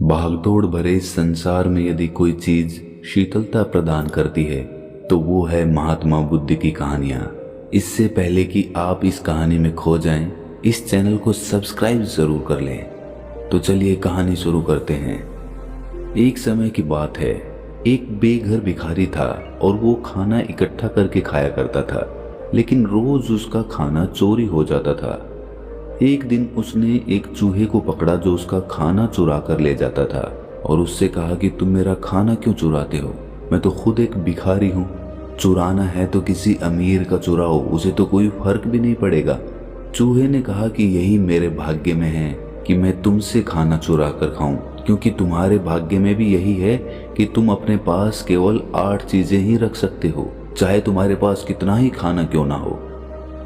भागदौड़ भरे इस संसार में यदि कोई चीज शीतलता प्रदान करती है तो वो है महात्मा बुद्ध की कहानियां। इससे पहले कि आप इस कहानी में खो जाएं, इस चैनल को सब्सक्राइब जरूर कर लें। तो चलिए कहानी शुरू करते हैं। एक समय की बात है, एक बेघर भिखारी था और वो खाना इकट्ठा करके खाया करता था, लेकिन रोज उसका खाना चोरी हो जाता था। एक दिन उसने एक चूहे को पकड़ा जो उसका खाना चुरा कर ले जाता था और उससे कहा कि तुम मेरा खाना क्यों चुराते हो? मैं तो खुद एक भिखारी हूँ। चुराना है तो किसी अमीर का चुराओ, उसे तो कोई फर्क भी नहीं पड़ेगा। चूहे ने कहा कि यही मेरे भाग्य में है कि मैं तुमसे खाना चुरा कर खाऊं, क्योंकि तुम्हारे भाग्य में भी यही है कि तुम अपने पास केवल 8 चीजें ही रख सकते हो, चाहे तुम्हारे पास कितना ही खाना क्यों ना हो।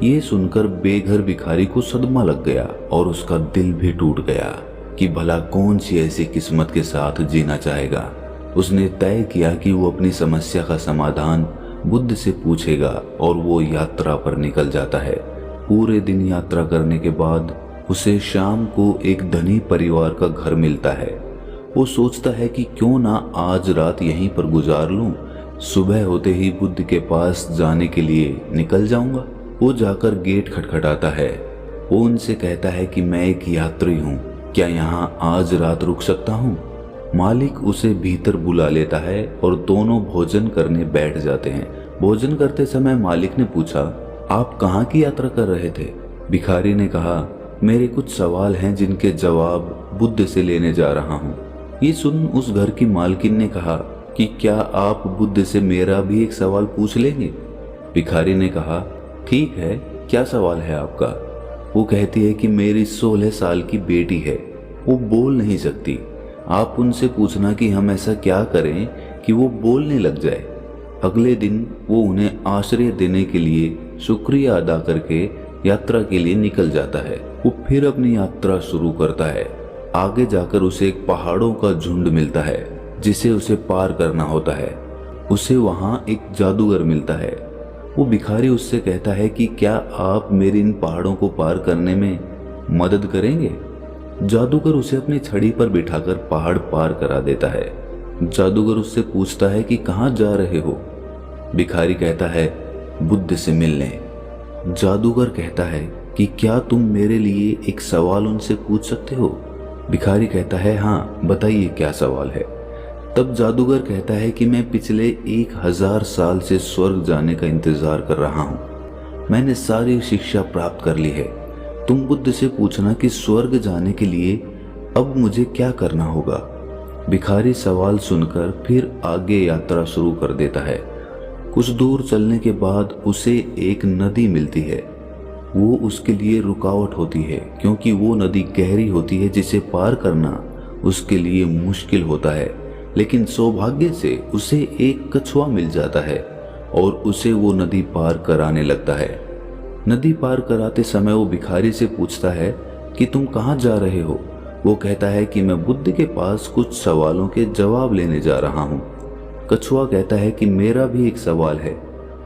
ये सुनकर बेघर भिखारी को सदमा लग गया और उसका दिल भी टूट गया कि भला कौन सी ऐसी किस्मत के साथ जीना चाहेगा। उसने तय किया कि वो अपनी समस्या का समाधान बुद्ध से पूछेगा और वो यात्रा पर निकल जाता है। पूरे दिन यात्रा करने के बाद उसे शाम को एक धनी परिवार का घर मिलता है। वो सोचता है कि क्यों ना आज रात यहीं पर गुजार लूं, सुबह होते ही बुद्ध के पास जाने के लिए निकल जाऊंगा। वो जाकर गेट खटखटाता है। वो उनसे कहता है कि मैं एक यात्री हूँ, क्या यहाँ आज रात रुक सकता हूँ? मालिक उसे भीतर बुला लेता है और दोनों भोजन करने बैठ जाते हैं। भोजन करते समय मालिक ने पूछा, आप कहाँ की यात्रा कर रहे थे? भिखारी ने कहा, मेरे कुछ सवाल हैं जिनके जवाब बुद्ध से लेने जा रहा हूँ। ये सुन उस घर की मालकिन ने कहा कि क्या आप बुद्ध से मेरा भी एक सवाल पूछ लेंगे? भिखारी ने कहा, ठीक है, क्या सवाल है आपका? वो कहती है कि मेरी 16 साल की बेटी है, वो बोल नहीं सकती। आप उनसे पूछना कि हम ऐसा क्या करें कि वो बोलने लग जाए। अगले दिन वो उन्हें आश्रय देने के लिए शुक्रिया अदा करके यात्रा के लिए निकल जाता है। वो फिर अपनी यात्रा शुरू करता है। आगे जाकर उसे एक पहाड़ों का झुंड मिलता है जिसे उसे पार करना होता है। उसे वहाँ एक जादूगर मिलता है। वो भिखारी उससे कहता है कि क्या आप मेरी इन पहाड़ों को पार करने में मदद करेंगे? जादूगर उसे अपनी छड़ी पर बिठाकर पहाड़ पार करा देता है। जादूगर उससे पूछता है कि कहाँ जा रहे हो? भिखारी कहता है, बुद्ध से मिलने। जादूगर कहता है कि क्या तुम मेरे लिए एक सवाल उनसे पूछ सकते हो? भिखारी कहता है, हाँ बताइए क्या सवाल है। तब जादूगर कहता है कि मैं पिछले 1000 साल से स्वर्ग जाने का इंतजार कर रहा हूँ। मैंने सारी शिक्षा प्राप्त कर ली है। तुम बुद्ध से पूछना कि स्वर्ग जाने के लिए अब मुझे क्या करना होगा। भिखारी सवाल सुनकर फिर आगे यात्रा शुरू कर देता है। कुछ दूर चलने के बाद उसे एक नदी मिलती है। वो उसके लिए रुकावट होती है क्योंकि वो नदी गहरी होती है जिसे पार करना उसके लिए मुश्किल होता है। लेकिन सौभाग्य से उसे एक कछुआ मिल जाता है और उसे वो नदी पार कराने लगता है। नदी पार कराते समय वो भिखारी से पूछता है कि तुम कहाँ जा रहे हो? वो कहता है कि मैं बुद्ध के पास कुछ सवालों के जवाब लेने जा रहा हूँ। कछुआ कहता है कि मेरा भी एक सवाल है।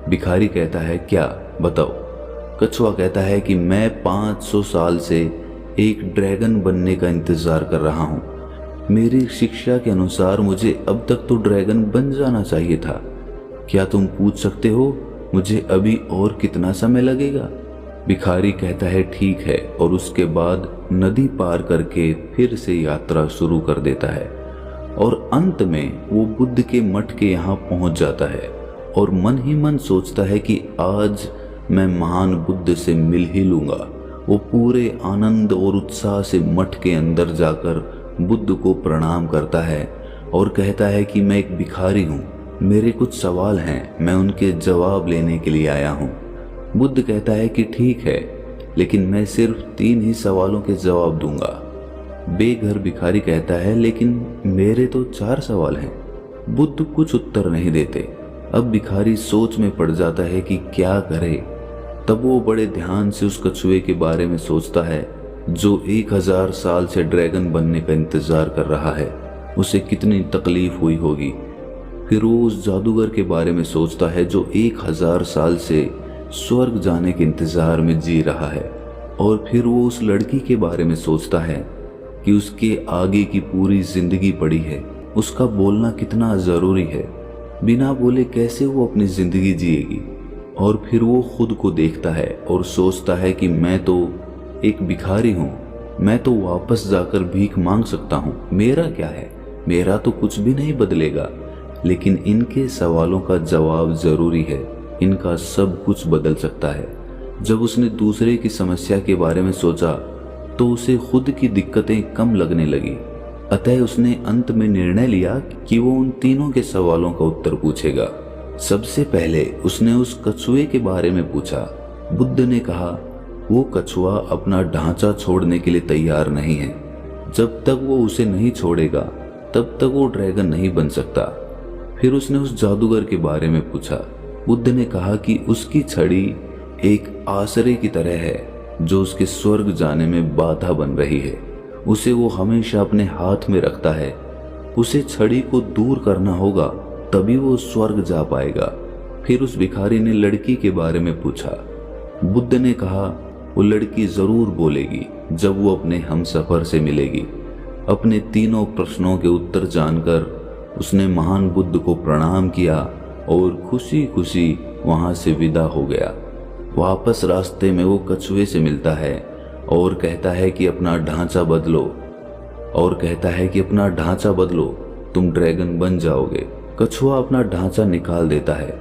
भिखारी कहता है, क्या? बताओ। कछुआ कहता है कि मैं 500 साल से एक ड्रैगन बनने का इंतजार कर रहा हूँ। मेरी शिक्षा के अनुसार मुझे अब तक तो ड्रैगन बन जाना चाहिए था। क्या तुम पूछ सकते हो मुझे अभी और कितना समय लगेगा? भिखारी कहता है, ठीक है, और उसके बाद नदी पार करके फिर से यात्रा शुरू कर देता है और अंत में वो बुद्ध के मठ के यहाँ पहुंच जाता है और मन ही मन सोचता है कि आज मैं महान बुद्ध से मिल ही लूंगा। वो पूरे आनंद और उत्साह से मठ के अंदर जाकर बुद्ध को प्रणाम करता है और कहता है कि मैं एक भिखारी हूँ, मेरे कुछ सवाल हैं, मैं उनके जवाब लेने के लिए आया हूँ। बुद्ध कहता है कि ठीक है, लेकिन मैं सिर्फ 3 ही सवालों के जवाब दूंगा। बेघर भिखारी कहता है, लेकिन मेरे तो 4 सवाल हैं। बुद्ध कुछ उत्तर नहीं देते। अब भिखारी सोच में पड़ जाता है कि क्या करे। तब वो बड़े ध्यान से उस कछुए के बारे में सोचता है जो 1000 साल से ड्रैगन बनने का इंतजार कर रहा है। उसे कितनी तकलीफ हुई होगी। फिर वो उस जादूगर के बारे में सोचता है जो 1000 साल से स्वर्ग जाने के इंतजार में जी रहा है। और फिर वो उस लड़की के बारे में सोचता है कि उसके आगे की पूरी जिंदगी पड़ी है, उसका बोलना कितना जरूरी है। बिना बोले कैसे वो अपनी जिंदगी जिएगी। और फिर वो खुद को देखता है और सोचता है कि मैं तो एक भिखारी हूँ, मैं तो वापस जाकर भीख मांग सकता हूँ, मेरा क्या है, मेरा तो कुछ भी नहीं बदलेगा। लेकिन इनके सवालों का जवाब जरूरी है, इनका सब कुछ बदल सकता है। जब उसने दूसरे की समस्या के बारे में सोचा तो उसे खुद की दिक्कतें कम लगने लगी। अतः उसने अंत में निर्णय लिया कि वो उन तीनों के सवालों का उत्तर पूछेगा। सबसे पहले उसने उस कछुए के बारे में पूछा। बुद्ध ने कहा वो कछुआ अपना ढांचा छोड़ने के लिए तैयार नहीं है। जब तक वो उसे नहीं छोड़ेगा तब तक वो ड्रैगन नहीं बन सकता। फिर उसने उस जादूगर के बारे में पूछा। बुद्ध ने कहा कि उसकी छड़ी एक आसरे की तरह है जो उसके स्वर्ग जाने में बाधा बन रही है। उसे वो हमेशा अपने हाथ में रखता है। उसे छड़ी को दूर करना होगा तभी वो स्वर्ग जा पाएगा। फिर उस भिखारी ने लड़की के बारे में पूछा। बुद्ध ने कहा वो लड़की जरूर बोलेगी जब वो अपने हमसफर से मिलेगी। अपने तीनों प्रश्नों के उत्तर जानकर उसने महान बुद्ध को प्रणाम किया और खुशी खुशी वहां से विदा हो गया। वापस रास्ते में वो कछुए से मिलता है और कहता है कि अपना ढांचा बदलो, तुम ड्रैगन बन जाओगे। कछुआ अपना ढांचा निकाल देता है।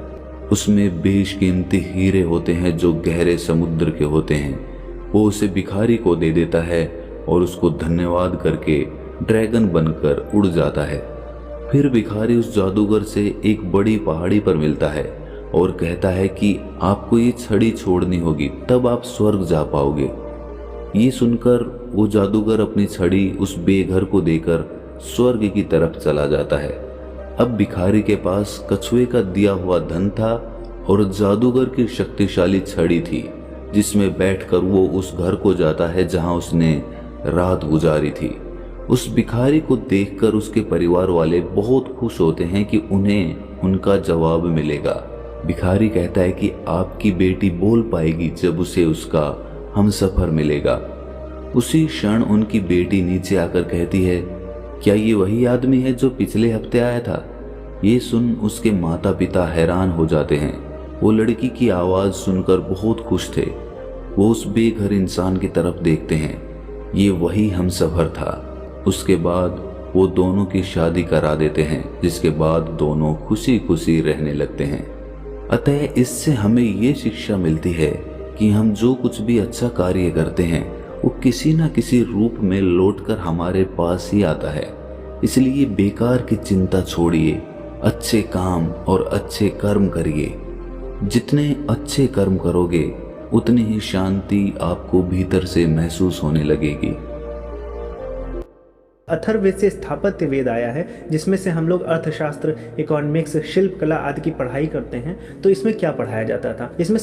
उसमें बेशकीमती हीरे होते हैं जो गहरे समुद्र के होते हैं। वो उसे भिखारी को दे देता है और उसको धन्यवाद करके ड्रैगन बनकर उड़ जाता है। फिर भिखारी उस जादूगर से एक बड़ी पहाड़ी पर मिलता है और कहता है कि आपको ये छड़ी छोड़नी होगी तब आप स्वर्ग जा पाओगे। ये सुनकर वो जादूगर अपनी छड़ी उस बेघर को देकर स्वर्ग की तरफ चला जाता है। अब भिखारी के पास कछुए का दिया हुआ धन था और जादूगर की शक्तिशाली छड़ी थी जिसमें बैठकर वो उस घर को जाता है जहां उसने रात गुजारी थी। उस भिखारी को देखकर उसके परिवार वाले बहुत खुश होते हैं कि उन्हें उनका जवाब मिलेगा। भिखारी कहता है कि आपकी बेटी बोल पाएगी जब उसे उसका हमसफर मिलेगा। उसी क्षण उनकी बेटी नीचे आकर कहती है, क्या ये वही आदमी है जो पिछले हफ्ते आया था? ये सुन उसके माता पिता हैरान हो जाते हैं। वो लड़की की आवाज सुनकर बहुत खुश थे। वो उस बेघर इंसान की तरफ देखते हैं। ये वही हमसफर था। उसके बाद वो दोनों की शादी करा देते हैं, जिसके बाद दोनों खुशी खुशी रहने लगते हैं। अतः इससे हमें ये शिक्षा मिलती है कि हम जो कुछ भी अच्छा कार्य करते हैं वो किसी न किसी रूप में लौटकर हमारे पास ही आता है। इसलिए बेकार की चिंता छोड़िए, अच्छे काम और अच्छे कर्म करिए। जितने अच्छे कर्म करोगे उतनी ही शांति आपको भीतर से महसूस होने लगेगी। अथर्ववेद से स्थापत्य वेद आया है, जिसमें से हम लोग अर्थशास्त्र, इकोनॉमिक्स, शिल्प कला आदि की पढ़ाई करते हैं। तो इसमें क्या पढ़ाया जाता था? इसमें